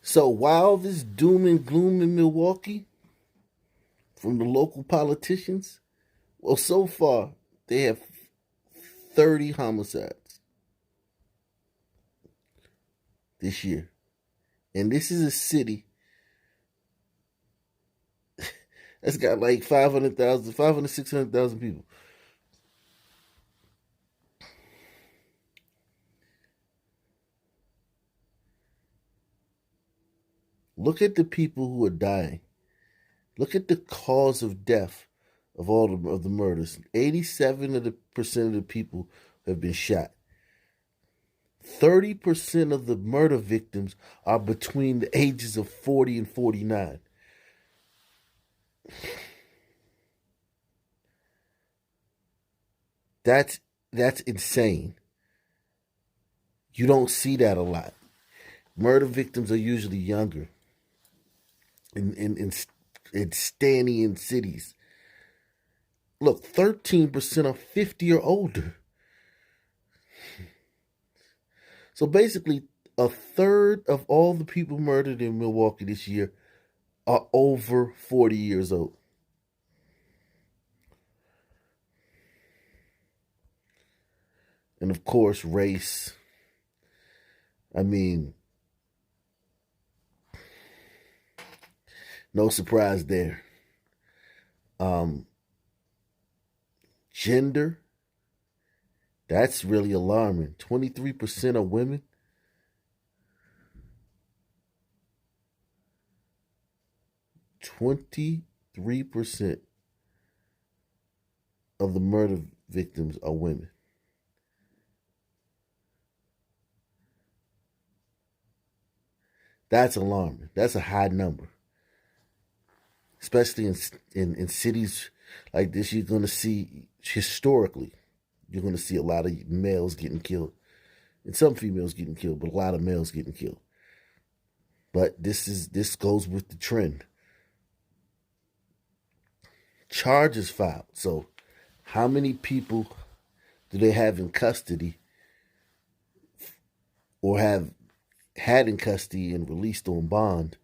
So while this doom and gloom in Milwaukee from the local politicians, well, so far they have 30 homicides this year. And this is a city that's got like 600,000 people. Look at the people who are dying. Look at the cause of death of all of the murders. 87% of the people have been shot. 30% of the murder victims are between the ages of 40 and 49. That's insane. You don't see that a lot. Murder victims are usually younger in staying in cities. Look, 13% are 50 or older. So basically, a third of all the people murdered in Milwaukee this year are over 40 years old. And of course, race. I mean, no surprise there. Gender, that's really alarming. 23% are women. 23% of the murder victims are women. That's alarming. That's a high number. Especially in cities like this, you're going to see, historically, you're going to see a lot of males getting killed. And some females getting killed, but a lot of males getting killed. But this goes with the trend. Charges filed. So how many people do they have in custody or have had in custody and released on bond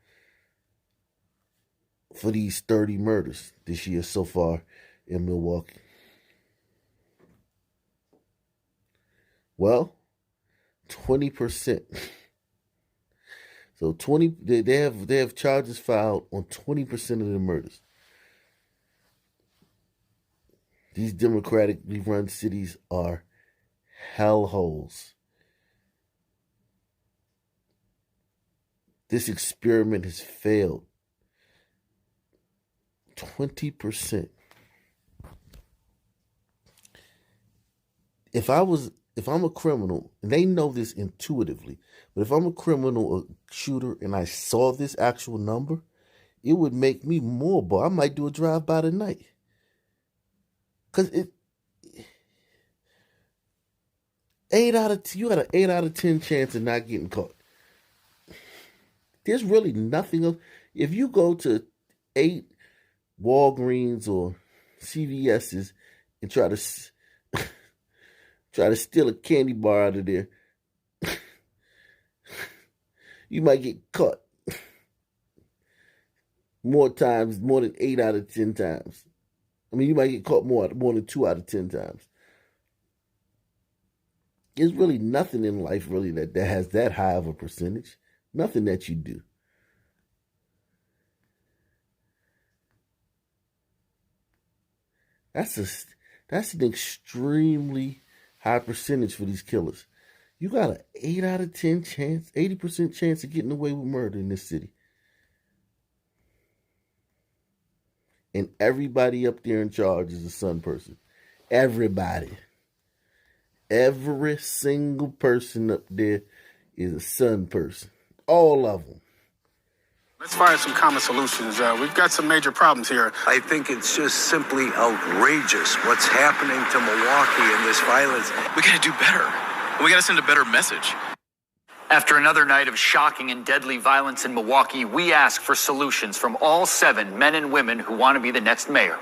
for these 30 murders this year so far in Milwaukee? Well, 20%. So they have charges filed on 20% of the murders. These democratically run cities are hellholes. This experiment has failed. 20%. If I'm a criminal, and they know this intuitively, but if I'm a criminal or shooter and I saw this actual number, it would make me more bold. I might do a drive-by tonight. Because you got an 8 out of 10 chance of not getting caught. There's really nothing else. If you go to 8 Walgreens or CVS's and try to steal a candy bar out of there, you might get caught more times, more than 8 out of 10 times. I mean, you might get caught more than 2 out of 10 times. There's really nothing in life really that has that high of a percentage. Nothing that you do. That's an extremely high percentage for these killers. You got an 8 out of 10 chance, 80% chance of getting away with murder in this city. And everybody up there in charge is a Sun person. Everybody. Every single person up there is a Sun person. All of them. Let's find some common solutions. We've got some major problems here. I think it's just simply outrageous what's happening to Milwaukee and this violence. We got to do better. We got to send a better message. After another night of shocking and deadly violence in Milwaukee, we ask for solutions from all 7 men and women who want to be the next mayor.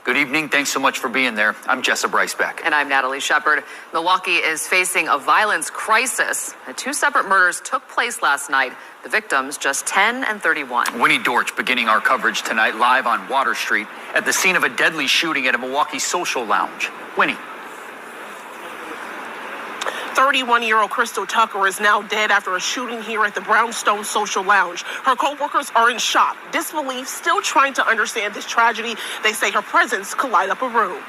Good evening. Thanks so much for being there. I'm Jessa Brycebeck. And I'm Natalie Shepard. Milwaukee is facing a violence crisis. Two separate murders took place last night. The victims just 10 and 31. Winnie Dortch beginning our coverage tonight live on Water Street at the scene of a deadly shooting at a Milwaukee social lounge. Winnie. 31-year-old Crystal Tucker is now dead after a shooting here at the Brownstone Social Lounge. Her co-workers are in shock, disbelief, still trying to understand this tragedy. They say her presence could light up a room.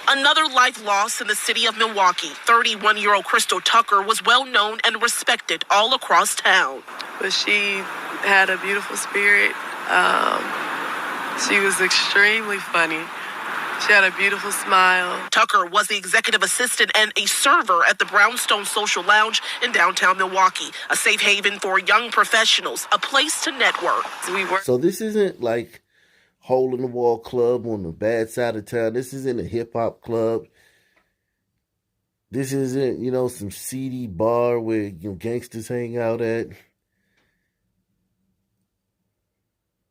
Another life lost in the city of Milwaukee. 31-year-old Crystal Tucker was well known and respected all across town. But she had a beautiful spirit. She was extremely funny. She had a beautiful smile. Tucker was the executive assistant and a server at the Brownstone Social Lounge in downtown Milwaukee, a safe haven for young professionals, a place to network. So this isn't like hole in the wall club on the bad side of town. This isn't a hip hop club. This isn't, some seedy bar where gangsters hang out at.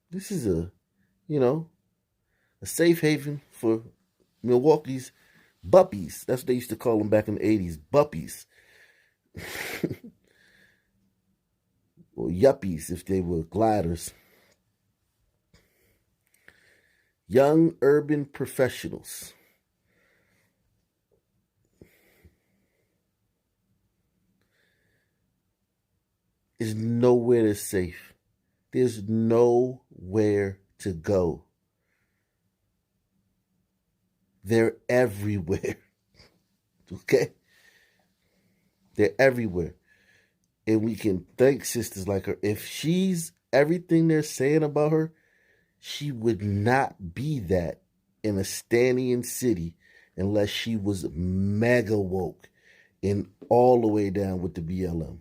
This is a safe haven for Milwaukee's buppies. That's what they used to call them back in the 80s, buppies. Or yuppies if they were gliders. Young urban professionals. Is nowhere that's safe. There's nowhere to go. They're everywhere. Okay? They're everywhere. And we can thank sisters like her. If she's everything they're saying about her, she would not be that in a Stanian city unless she was mega woke and all the way down with the BLM.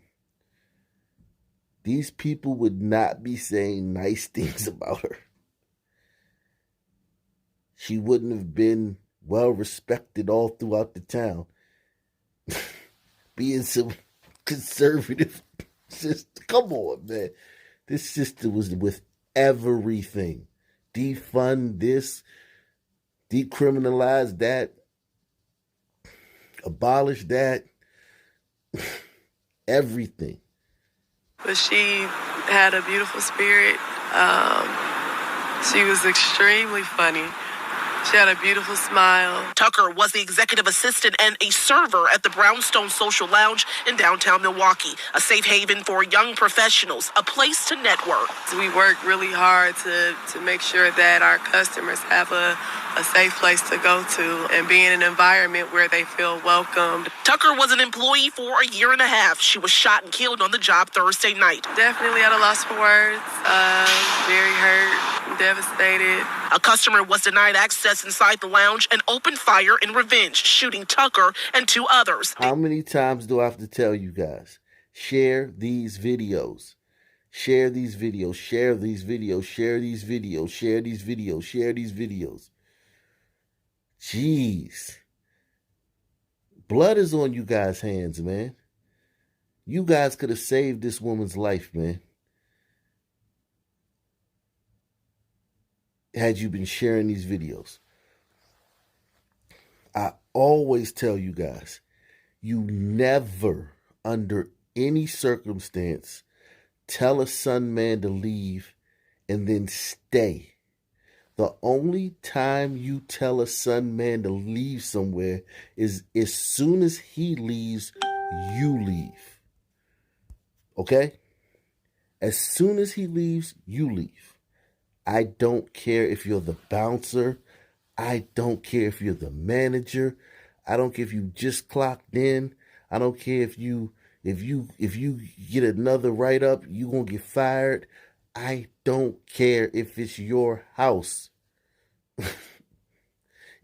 These people would not be saying nice things about her. She wouldn't have been well respected all throughout the town. Being some conservative sister. Come on, man. This sister was with everything. Defund this, decriminalize that, abolish that, everything. But she had a beautiful spirit. She was extremely funny. She had a beautiful smile. Tucker was the executive assistant and a server at the Brownstone Social Lounge in downtown Milwaukee, a safe haven for young professionals, a place to network. We work really hard to make sure that our customers have a safe place to go to and be in an environment where they feel welcomed. Tucker was an employee for a year and a half. She was shot and killed on the job Thursday night. Definitely at a loss for words. Very hurt, devastated. A customer was denied access inside the lounge and opened fire in revenge, shooting Tucker and two others. How many times do I have to tell you guys? Share these videos. Share these videos. Share these videos. Share these videos. Share these videos. Share these videos. Jeez. Blood is on you guys' hands, man. You guys could have saved this woman's life, man. Had you been sharing these videos. I always tell you guys, you never, under any circumstance, tell a son man to leave and then stay. The only time you tell a son man to leave somewhere is as soon as he leaves, you leave. Okay? As soon as he leaves, you leave. I don't care if you're the bouncer. I don't care if you're the manager. I don't care if you just clocked in. I don't care if you get another write-up, you're going to get fired. I don't care if it's your house.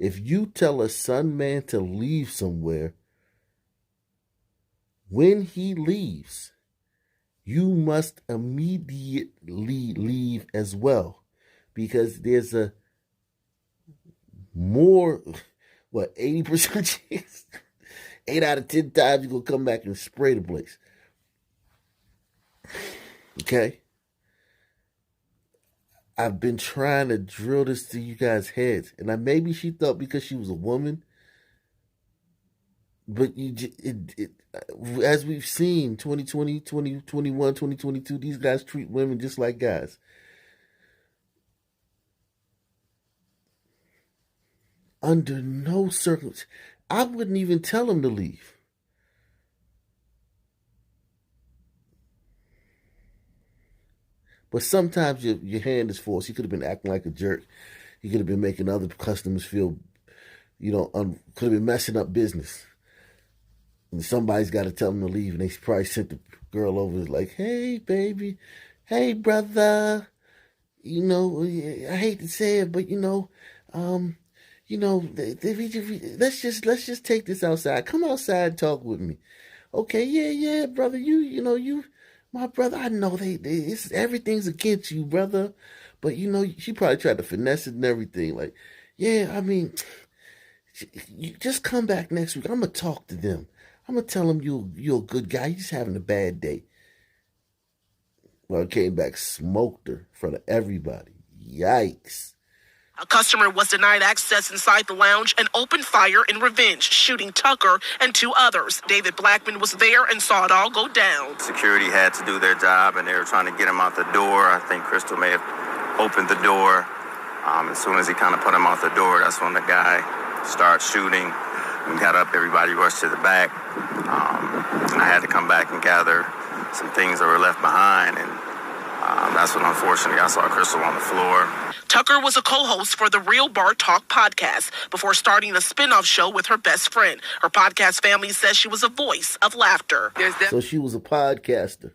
If you tell a son man to leave somewhere, when he leaves, you must immediately leave as well. Because there's a more, 80% chance? 8 out of 10 times you're going to come back and spray the place. Okay? I've been trying to drill this to you guys' heads. And maybe she thought because she was a woman. But as we've seen, 2020, 2021, 2022, these guys treat women just like guys. Under no circumstance, I wouldn't even tell him to leave. But sometimes your hand is forced. He could have been acting like a jerk. He could have been making other customers feel, could have been messing up business. And somebody's got to tell him to leave. And they probably sent the girl over like, hey, baby. Hey, brother. I hate to say it, but, let's just take this outside. Come outside and talk with me. Okay, yeah, brother. You, my brother, I know everything's against you, brother. But, she probably tried to finesse it and everything. Like, yeah, I mean, you just come back next week. I'm going to talk to them. I'm going to tell them you're a good guy. You're just having a bad day. Well, I came back, smoked her in front of everybody. Yikes. A customer was denied access inside the lounge and opened fire in revenge, shooting Tucker and 2 others. David Blackman was there and saw it all go down. Security had to do their job, and they were trying to get him out the door. I think Crystal may have opened the door. As soon as he kind of put him out the door, that's when the guy started shooting. We got up, everybody rushed to the back. And I had to come back and gather some things that were left behind. And that's when, unfortunately, I saw Crystal on the floor. Tucker was a co-host for the Real Bar Talk podcast before starting a spin-off show with her best friend. Her podcast family says she was a voice of laughter. So she was a podcaster.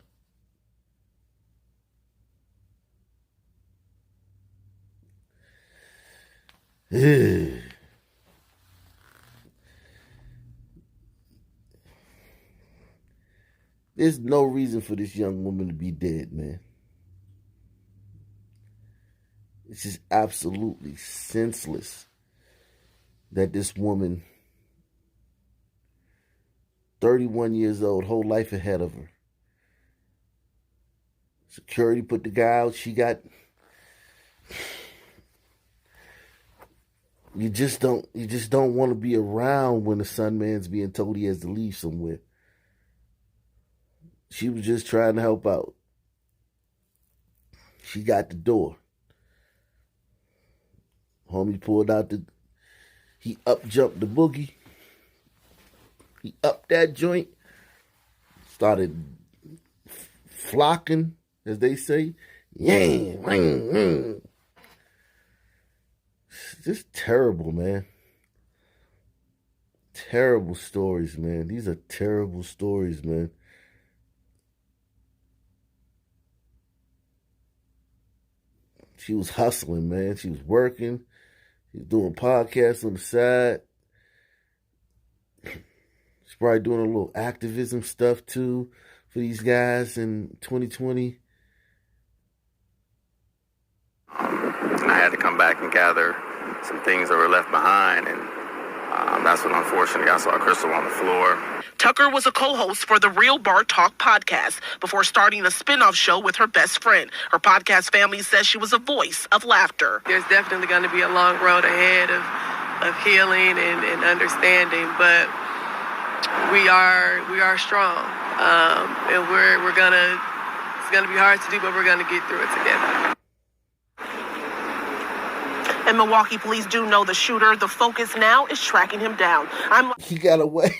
There's no reason for this young woman to be dead, man. It's just absolutely senseless that this woman, 31 years old, whole life ahead of her. Security put the guy out. You just don't want to be around when the son man's being told he has to leave somewhere. She was just trying to help out. She got the door. Homie pulled out he up jumped the boogie. He upped that joint. Started flocking, as they say. Yeah. Just terrible, man. Terrible stories, man. These are terrible stories, man. She was hustling, man. She was working. She was doing podcasts on the side. She's probably doing a little activism stuff, too, for these guys in 2020. I had to come back and gather some things that were left behind, and that's when, unfortunately, I saw Crystal on the floor. Tucker was a co-host for the Real Bar Talk podcast before starting a spin-off show with her best friend. Her podcast family says she was a voice of laughter. There's definitely going to be a long road ahead of healing and understanding, but we are strong, and we're gonna. It's gonna be hard to do, but we're gonna get through it together. And Milwaukee police do know the shooter. The focus now is tracking him down. He got away.